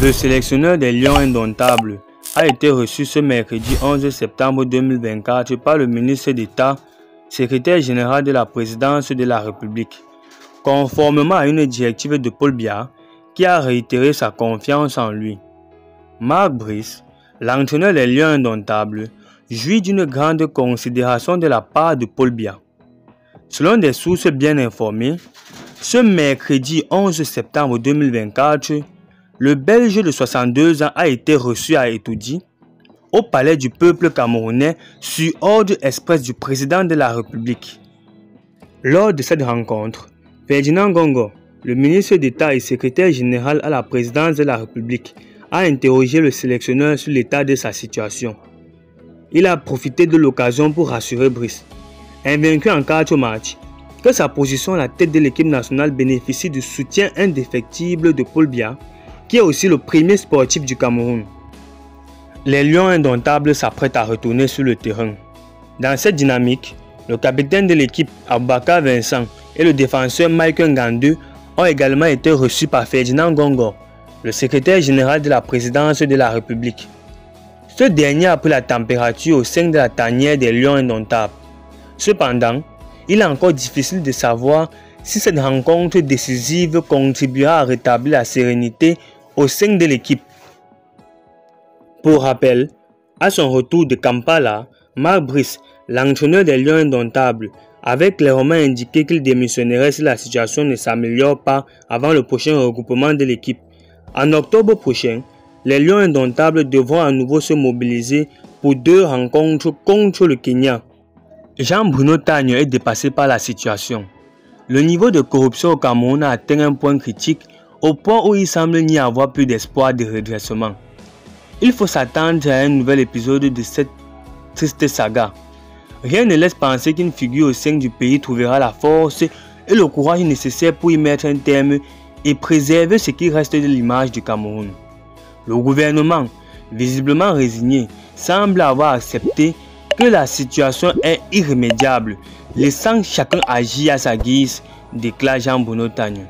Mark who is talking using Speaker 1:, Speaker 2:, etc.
Speaker 1: Le sélectionneur des Lions indomptables a été reçu ce mercredi 11 septembre 2024 par le ministre d'État, secrétaire général de la présidence de la République, conformément à une directive de Paul Biya qui a réitéré sa confiance en lui. Mark Brice, l'entraîneur des Lions indomptables, jouit d'une grande considération de la part de Paul Biya. Selon des sources bien informées, ce mercredi 11 septembre 2024, le Belge de 62 ans a été reçu à Etoudi, au palais du peuple camerounais, sur ordre express du président de la République. Lors de cette rencontre, Ferdinand Gongo, le ministre d'État et secrétaire général à la présidence de la République, a interrogé le sélectionneur sur l'état de sa situation. Il a profité de l'occasion pour rassurer Brice, invaincu en 4 matchs, que sa position à la tête de l'équipe nationale bénéficie du soutien indéfectible de Paul Biya, qui est aussi le premier sportif du Cameroun. Les Lions indomptables s'apprêtent à retourner sur le terrain. Dans cette dynamique, le capitaine de l'équipe Aboubakar Vincent et le défenseur Michael Ngandou ont également été reçus par Ferdinand Gongo, le secrétaire général de la présidence de la République. Ce dernier a pris la température au sein de la tanière des Lions indomptables. Cependant, il est encore difficile de savoir si cette rencontre décisive contribuera à rétablir la sérénité au sein de l'équipe. Pour rappel, à son retour de Kampala, Mark Brice, l'entraîneur des Lions indomptables, avait clairement indiqué qu'il démissionnerait si la situation ne s'améliore pas avant le prochain regroupement de l'équipe. En octobre prochain, les Lions indomptables devront à nouveau se mobiliser pour 2 rencontres contre le Kenya. Jean-Bruno Tagno est dépassé par la situation. Le niveau de corruption au Cameroun a atteint un point critique au point où il semble n'y avoir plus d'espoir de redressement. Il faut s'attendre à un nouvel épisode de cette triste saga. Rien ne laisse penser qu'une figure au sein du pays trouvera la force et le courage nécessaires pour y mettre un terme et préserver ce qui reste de l'image du Cameroun. Le gouvernement, visiblement résigné, semble avoir accepté que la situation est irrémédiable, laissant chacun agir à sa guise, déclare Jean-Bruno Tagno.